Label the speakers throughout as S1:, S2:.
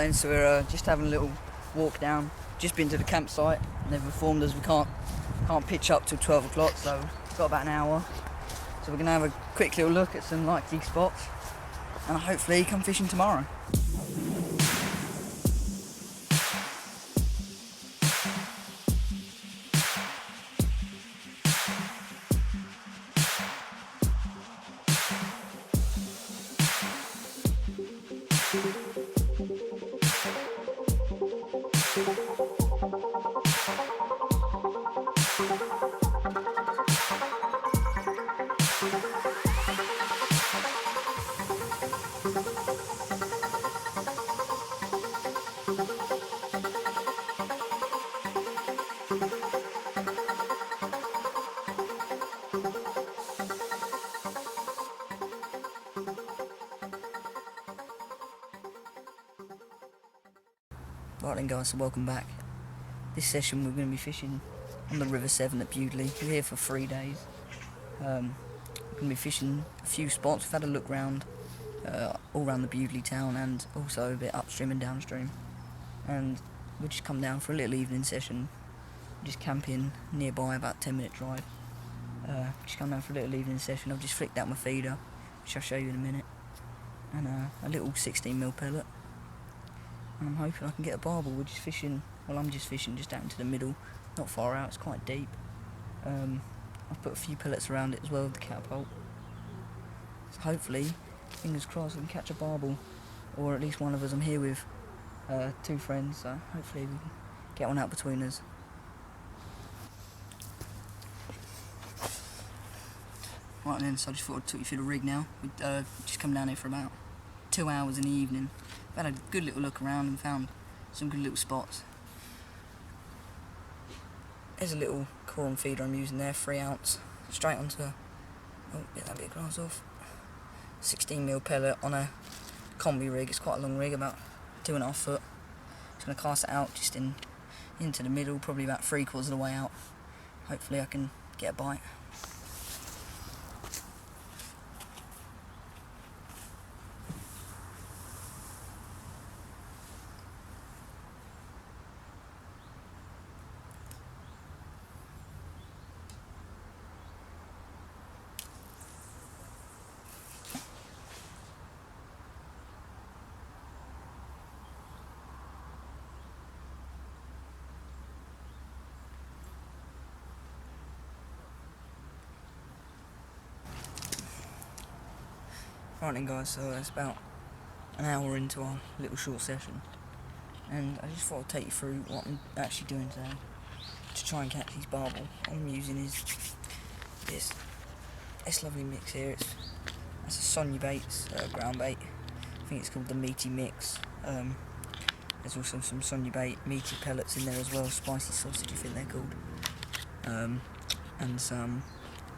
S1: then, so we're just having a little walk down. Just been to the campsite, and they've informed us we can't pitch up till 12 o'clock, so we've got about an hour. So we're going to have a quick little look at some likely spots, and hopefully come fishing tomorrow. Right then guys, so welcome back. This session we're going to be fishing on the River Severn at Bewdley. We're here for 3 days. We're going to be fishing a few spots. We've had a look round all around the Bewdley town and also a bit upstream and downstream. And we just come down for a little evening session. Just camping nearby, about a 10-minute drive. Just come down for a little evening session. I've just flicked out my feeder, which I'll show you in a minute. And a little 16mm pellet. And I'm hoping I can get a barbel. We're just fishing, well, I'm just fishing just out into the middle, not far out, it's quite deep. I've put a few pellets around it as well with the catapult. So hopefully, fingers crossed, we can catch a barbel, or at least one of us. I'm here with 2 friends, so hopefully we can get one out between us. Right then, so I just thought I'd talk you through the rig now. We'd just come down here for about 2 hours in the evening. We've had a good little look around and found some good little spots. There's a little corn feeder I'm using there, 3 ounce, straight onto, oh, get that bit of grass off, 16mm pellet on a combi rig. It's quite a long rig, about 2.5 foot. Just going to cast it out just into the middle, probably about 3/4 of the way out. Hopefully I can get a bite. Right then guys, so it's about an hour into our little short session, and I just thought I'd take you through what I'm actually doing today to try and catch these barbel. What I'm using is this lovely mix here. It's a Sonia Baits ground bait. I think it's called the Meaty Mix. There's also some Sonia Bait meaty pellets in there as well, spicy sausage I think they're called, and some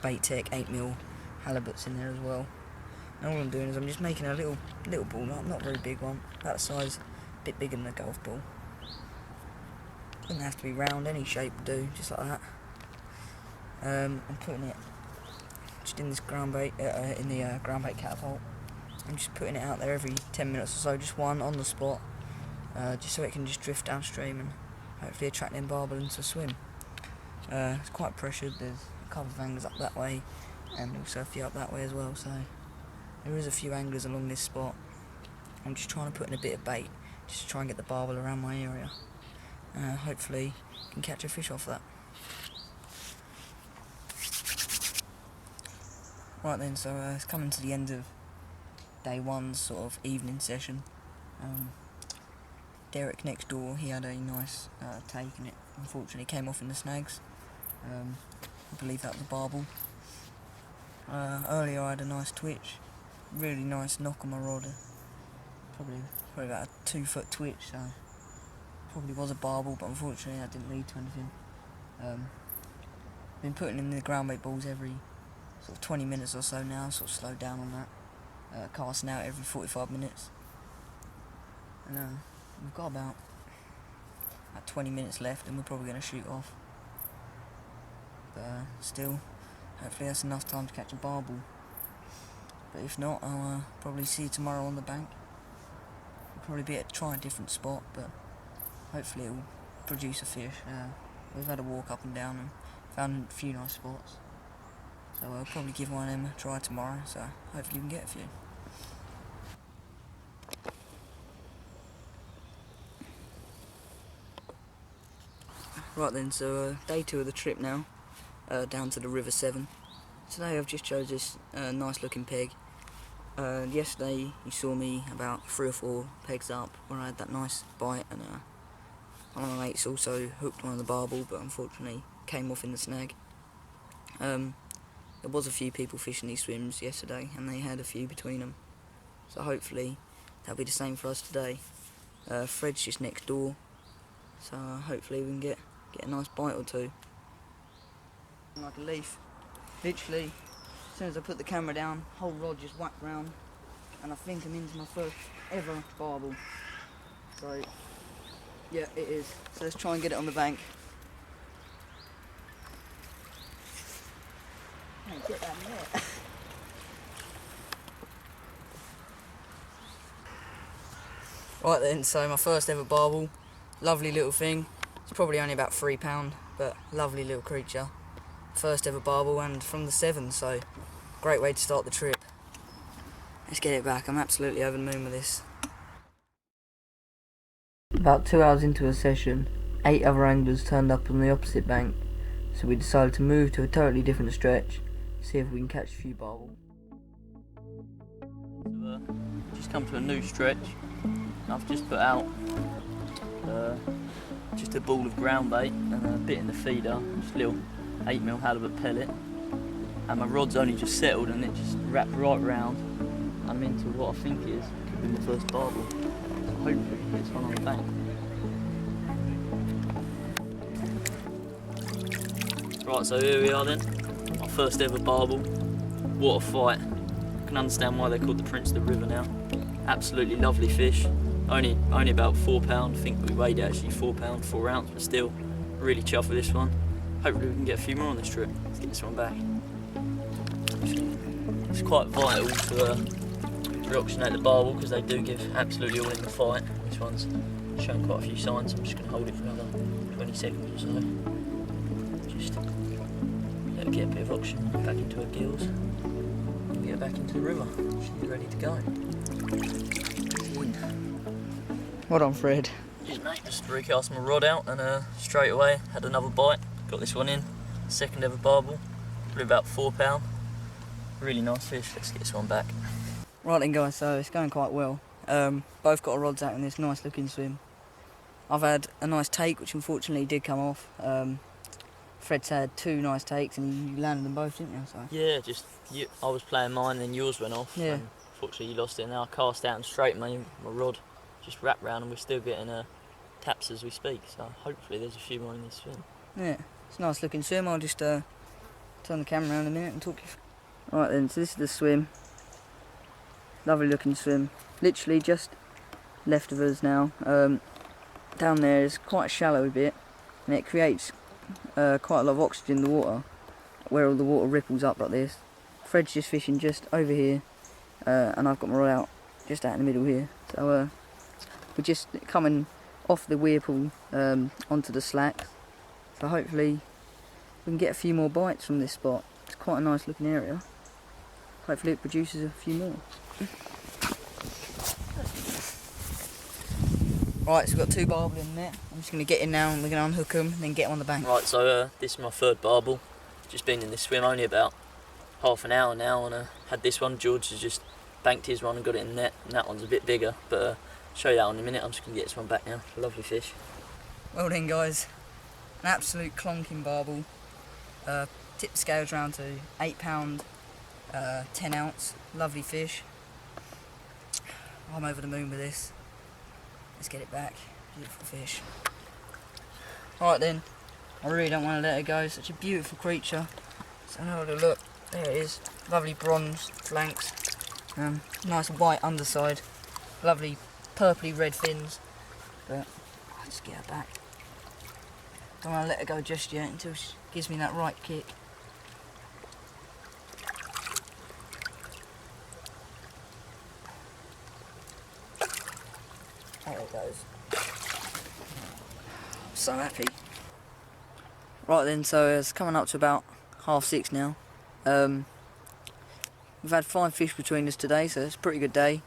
S1: Bait Tech 8mm halibuts in there as well. And all I'm doing is I'm just making a little ball, not a very big one, about the size, a bit bigger than a golf ball. Doesn't have to be round, any shape would do, just like that. I'm putting it just in this ground bait, in the ground bait catapult. I'm just putting it out there every 10 minutes or so, just one on the spot, just so it can just drift downstream and hopefully attract them barbel into a swim. It's quite pressured. There's a couple of anglers up that way, and also a few up that way as well. So there is a few anglers along this spot. I'm just trying to put in a bit of bait, just to try and get the barbel around my area. Hopefully can catch a fish off that. Right then, so it's coming to the end of day 1's sort of evening session. Derek next door, he had a nice take, and it unfortunately came off in the snags. I believe that was a barbel. Earlier I had a nice twitch, really nice knock on my rod, probably about a 2 foot twitch, so probably was a barbel, but unfortunately that didn't lead to anything. Been putting in the ground bait balls every sort of 20 minutes or so now, sort of slowed down on that, casting out every 45 minutes. And we've got about 20 minutes left and we're probably going to shoot off. But still, hopefully that's enough time to catch a barbel. But if not, I'll probably see you tomorrow on the bank. We'll probably be able to try a different spot, but hopefully it will produce a fish. We've had a walk up and down and found a few nice spots, so I'll probably give one of them a try tomorrow, so hopefully we can get a few. Right then, so day 2 of the trip now, down to the River Severn. Today I've just chose this nice looking peg. Yesterday you saw me about 3 or 4 pegs up where I had that nice bite, and one of my mates also hooked one of the barbel, but unfortunately came off in the snag. There was a few people fishing these swims yesterday and they had a few between them, so hopefully that'll be the same for us today. Fred's just next door, so hopefully we can get a nice bite or two. Like a leaf. Literally, as soon as I put the camera down, whole rod just whacked round, and I think I'm into my first ever barbel. So, yeah, it is. So let's try and get it on the bank. Hey, get that net. Right then, so my first ever barbel. Lovely little thing. It's probably only about £3, but lovely little creature. First ever barbel, and from the Severn, so great way to start the trip. Let's get it back. I'm absolutely over the moon with this. About 2 hours into a session, 8 other anglers turned up on the opposite bank, so we decided to move to a totally different stretch, see if we can catch a few barbel.
S2: So, just come to a new stretch. I've just put out just a ball of ground bait and a bit in the feeder, just a little 8mm halibut pellet, and my rod's only just settled and it just wrapped right round. I'm into what I think could be my first barbel, so hopefully it's one on the bank. Right, so here we are then, my first ever barbel. What a fight. I can understand why they're called the Prince of the River now. Absolutely lovely fish, only about £4, I think we weighed actually £4, 4 ounce, but still really chuffed with this one. Hopefully we can get a few more on this trip. Let's get this one back. It's quite vital to reoxygenate the barbel because they do give absolutely all in the fight. This one's shown quite a few signs. I'm just going to hold it for another 20 seconds or so. Just let it get a bit of oxygen back into her gills and get her back into the river. She'll be ready to go.
S1: Well done, Fred.
S2: Cheers, mate. Just recast my rod out and straight away had another bite. Got this one in, second ever barbel, probably about £4. Really nice fish. Let's get this one back.
S1: Right then, guys, so it's going quite well. Both got our rods out in this nice looking swim. I've had a nice take, which unfortunately did come off. Fred's had 2 nice takes and you landed them both, didn't you? So.
S2: Yeah, I was playing mine, then yours went off.
S1: Yeah.
S2: And unfortunately, you lost it. And now I cast out and straight, my rod just wrapped round, and we're still getting taps as we speak. So hopefully, there's a few more in this swim.
S1: Yeah, it's a nice looking swim. I'll just turn the camera around a minute and talk you through. Right then, so this is the swim. Lovely looking swim. Literally just left of us now. Down there is quite a shallow bit, and it creates quite a lot of oxygen in the water, where all the water ripples up like this. Fred's just fishing just over here, and I've got my rod out just out in the middle here. So we're just coming off the weir pool onto the slacks. So hopefully we can get a few more bites from this spot. It's quite a nice looking area. Hopefully it produces a few more. Right, so we've got 2 barbel in there. I'm just going to get in now and we're going to unhook them and then get them on the bank.
S2: Right, so this is my third barbel. Just been in this swim only about half an hour now, and had this one. George has just banked his one and got it in net, and that one's a bit bigger, but I'll show you that in a minute. I'm just going to get this one back now. Lovely fish.
S1: Well then, guys, an absolute clonking barbel. Tip the scales round to £8, 10 ounce. Lovely fish. I'm over the moon with this. Let's get it back. Beautiful fish. Alright then, I really don't want to let it go. Such a beautiful creature. So have a look. There it is. Lovely bronze flanks. Nice white underside. Lovely purpley red fins. But I'll just get her back. Don't want to let her go just yet until she gives me that right kick. it goes. So happy. Right then, so it's coming up to about 6:30 now. We've had 5 fish between us today, so it's a pretty good day.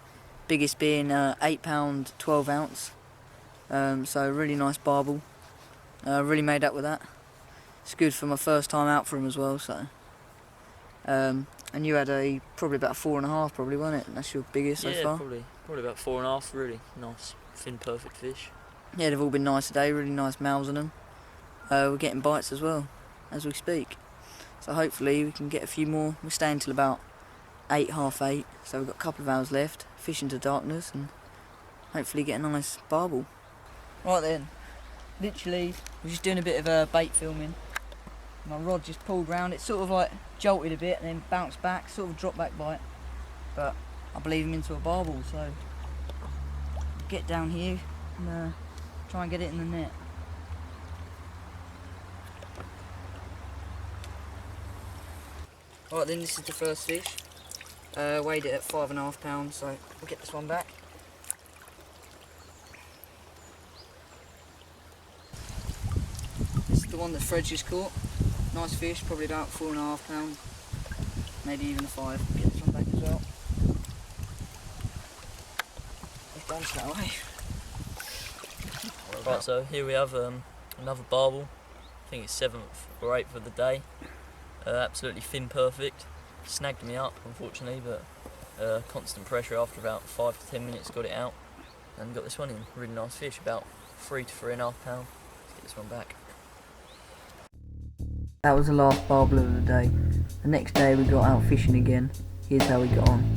S1: Biggest being £8 12 ounce. So really nice barbel. Really made up with that. It's good for my first time out for him as well. So, and you had probably about 4.5, probably, wasn't it? That's your biggest so far.
S2: Yeah, probably about 4.5. Really nice, thin, perfect fish.
S1: Yeah, they've all been nice today. Really nice mouths on them. We're getting bites as well as we speak. So hopefully we can get a few more. We're staying till about 8, half 8. So we've got a couple of hours left, fish into darkness, and hopefully get a nice barbel. Right then, literally, we're just doing a bit of bait filming. My rod just pulled round. It sort of like jolted a bit and then bounced back, sort of drop back bite. But I believe him into a barbel, so get down here and try and get it in the net. Right then, this is the first fish. Weighed it at 5.5 pounds, so we'll get this one back. This is the one that Fred just caught. Nice fish, probably about 4.5 pounds, maybe even a 5. Get this one back as well. It's gone straight away.
S2: Right, so here we have another barbel. I think it's 7th or 8th of the day. Absolutely thin, perfect. Snagged me up, unfortunately, but constant pressure after about 5 to 10 minutes got it out and got this one in. Really nice fish, about 3 to 3.5 pounds. Let's get this one back.
S1: That was the last barbel of the day. The next day we got out fishing again. Here's how we got on.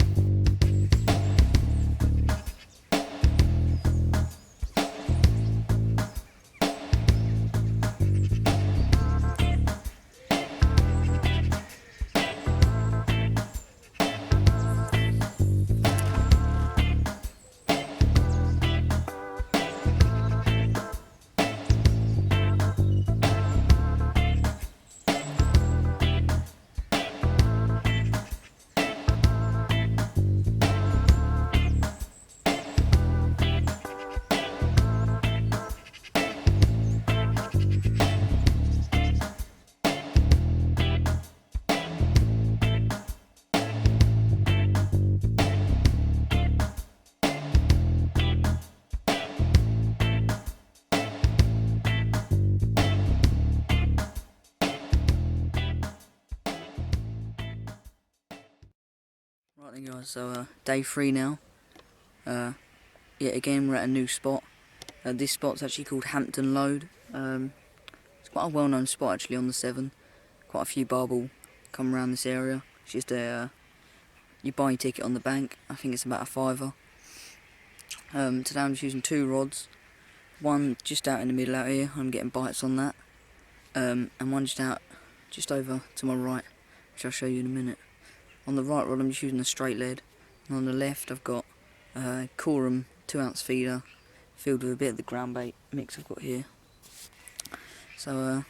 S1: Right then guys, so day 3 now. Yet again we're at a new spot. This spot's actually called Hampton Lode. It's quite a well-known spot actually on the Severn. Quite a few barbel come around this area. It's just you buy your ticket on the bank. I think it's about a £5. Today I'm just using 2 rods. One just out in the middle out here, I'm getting bites on that. And one just out just over to my right, which I'll show you in a minute. On the right rod I'm just using a straight lead, and on the left I've got a Coram 2 ounce feeder filled with a bit of the ground bait mix I've got here. So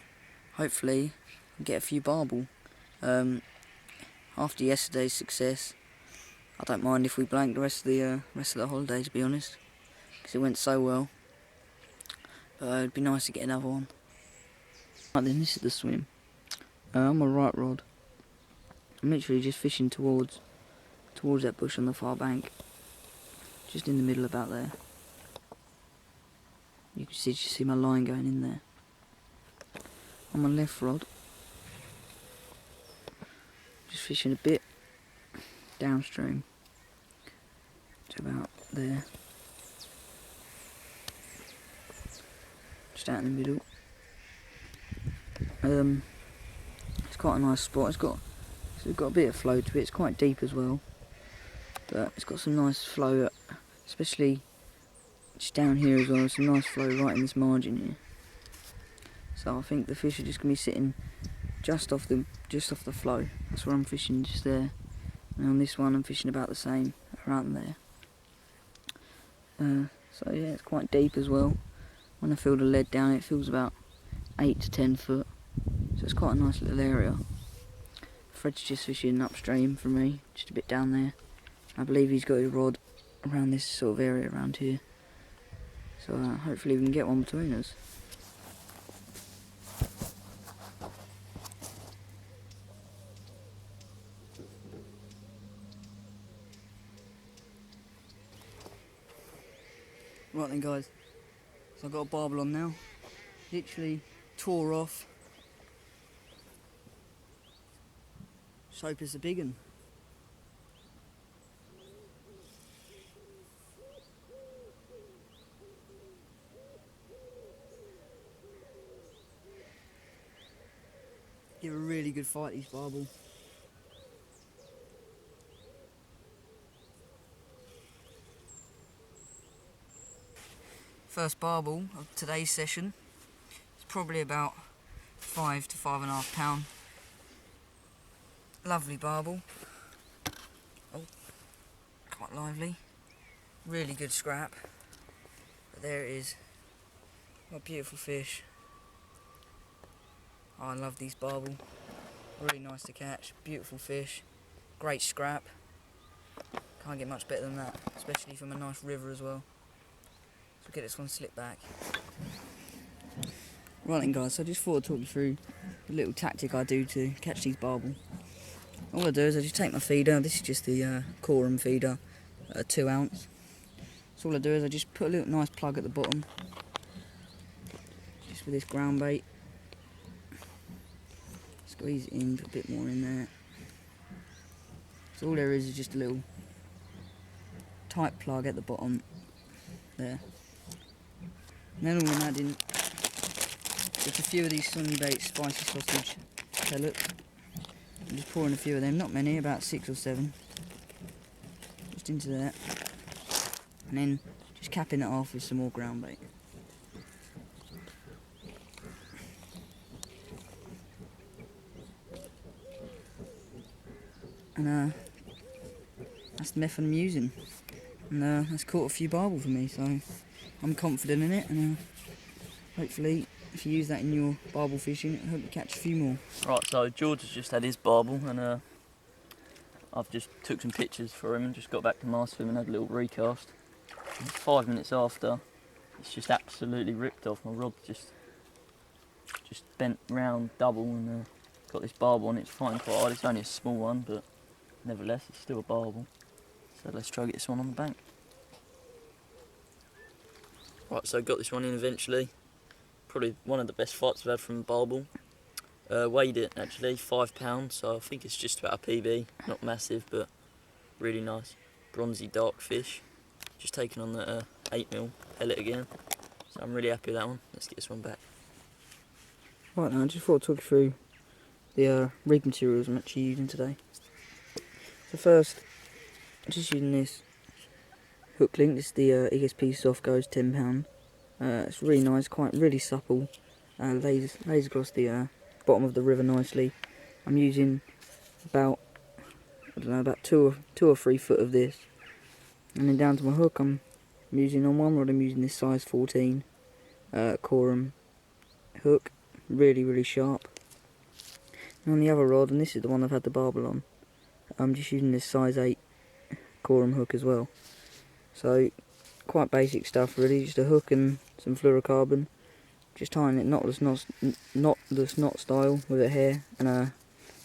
S1: hopefully I'll get a few barbel. After yesterday's success, I don't mind if we blank the rest of the holiday, to be honest, because it went so well. But it'd be nice to get another one. Right then, this is the swim. On my right rod, I'm literally just fishing towards that bush on the far bank, just in the middle about there. You can see my line going in there. On my left rod, just fishing a bit downstream to about there, just out in the middle. It's quite a nice spot. It's got a bit of flow to it. It's quite deep as well, but it's got some nice flow, especially just down here as well. Some nice flow right in this margin here. So I think the fish are just gonna be sitting just off the flow. That's where I'm fishing, just there. And on this one I'm fishing about the same, around there. So yeah, it's quite deep as well. When I feel the lead down, it feels about 8 to 10 foot. So it's quite a nice little area. Fred's just fishing upstream from me, just a bit down there. I believe he's got his rod around this sort of area around here. So hopefully we can get one between us. Right then guys, so I've got a barbel on now. Literally tore off. Just hope it's a big one. Give a really good fight, these barbel. First barbel of today's session. It's probably about 5 to 5.5 pound. Lovely barbel. Oh, quite lively. Really good scrap. But there it is. What a beautiful fish. Oh, I love these barbel. Really nice to catch. Beautiful fish. Great scrap. Can't get much better than that, especially from a nice river as well. So get this one slipped back. Right then guys, so I just thought I'd talk you through a little tactic I do to catch these barbel. All I do is I just take my feeder. This is just the Coram feeder, 2 ounce. So all I do is I just put a little nice plug at the bottom, just with this ground bait. Squeeze it in, put a bit more in there. So all there is just a little tight plug at the bottom there. And then all I'm adding just a few of these Sonny Bait spicy sausage pellets. I'm just pouring a few of them, not many, about 6 or 7, just into there, and then just capping it off with some more ground bait. And that's the method I'm using, and that's caught a few barbel for me, so I'm confident in it, and hopefully if you use that in your barbel fishing, I hope you catch a few more.
S2: Right, so George has just had his barbel, and I've just took some pictures for him and just got back to my swim and had a little recast. And 5 minutes after, it's just absolutely ripped off. My rod just bent round double, and got this barbel on it. It's fighting quite hard. It's only a small one, but nevertheless, it's still a barbel. So let's try to get this one on the bank. Right, so got this one in eventually. Probably one of the best fights I've had from a barbel. Weighed it actually, £5, so I think it's just about a PB. Not massive, but really nice. Bronzy dark fish. Just taking on the 8mm pellet again. So I'm really happy with that one. Let's get this one back.
S1: Right now, I just thought I'd talk you through the rig materials I'm actually using today. So first, I'm just using this hook link. This is the ESP Soft Goes £10. It's really nice, really supple. Lays across the bottom of the river nicely. I'm using about, I don't know, about two or 3 foot of this. And then down to my hook, I'm using on one rod, I'm using this size 14 Coram hook, really sharp. And on the other rod, and this is the one I've had the barbel on, I'm just using this size 8 Coram hook as well. So quite basic stuff really, just a hook and some fluorocarbon, just tying it knotless knot style with a hair, and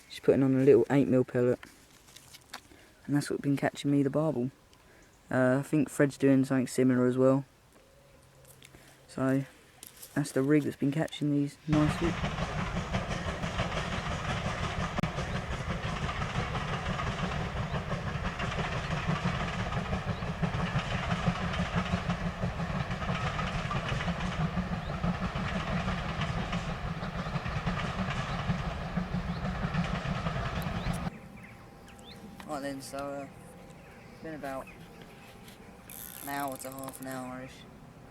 S1: just putting on a little 8mm pellet, and that's what's been catching me the barbel. I think Fred's doing something similar as well. So that's the rig that's been catching these nicely. Right then, so it's been about an hour to half an hour-ish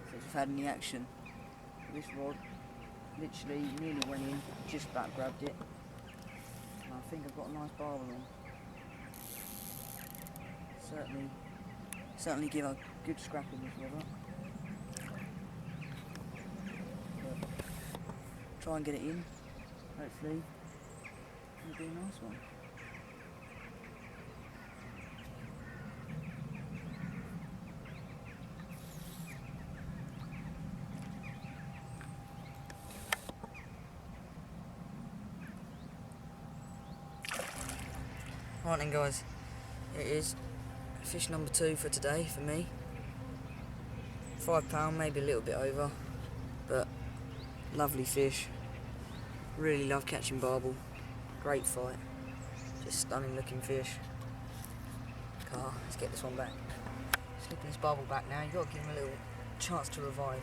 S1: since we've had any action. This rod literally nearly went in, just about grabbed it, and I think I've got a nice barbel on. Certainly give a good scrap in this river. But try and get it in, hopefully it'll be a nice one. Right then guys, here it is. Fish number 2 for today for me. £5, maybe a little bit over, but lovely fish. Really love catching barbel. Great fight. Just stunning looking fish. Let's get this one back. Slipping this barbel back now. You've got to give him a little chance to revive.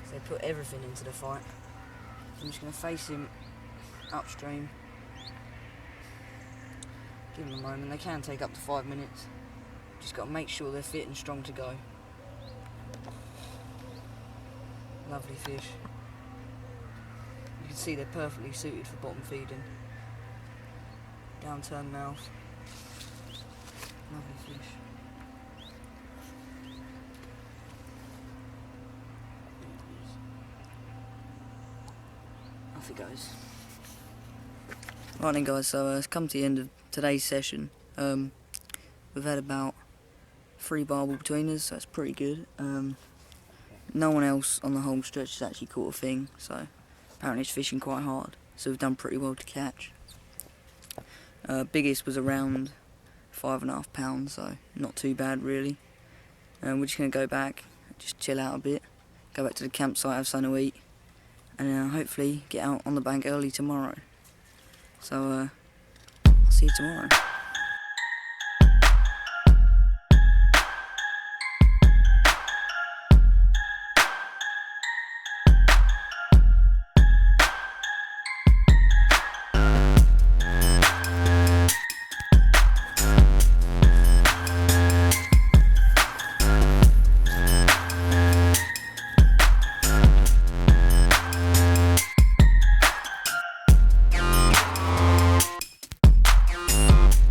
S1: So they put everything into the fight. I'm just going to face him upstream. Give them a moment. They can take up to 5 minutes. Just got to make sure they're fit and strong to go. Lovely fish. You can see they're perfectly suited for bottom feeding. Downturned mouth. Lovely fish. Off it goes. Right then guys, so it's come to the end of today's session. We've had about 3 barbel between us, so that's pretty good. No one else on the home stretch has actually caught a thing, so apparently it's fishing quite hard, so we've done pretty well to catch. Biggest was around £5.5, so not too bad really. We're just going to go back, just chill out a bit, go back to the campsite, have something to eat, and hopefully get out on the bank early tomorrow. So I'll see you tomorrow.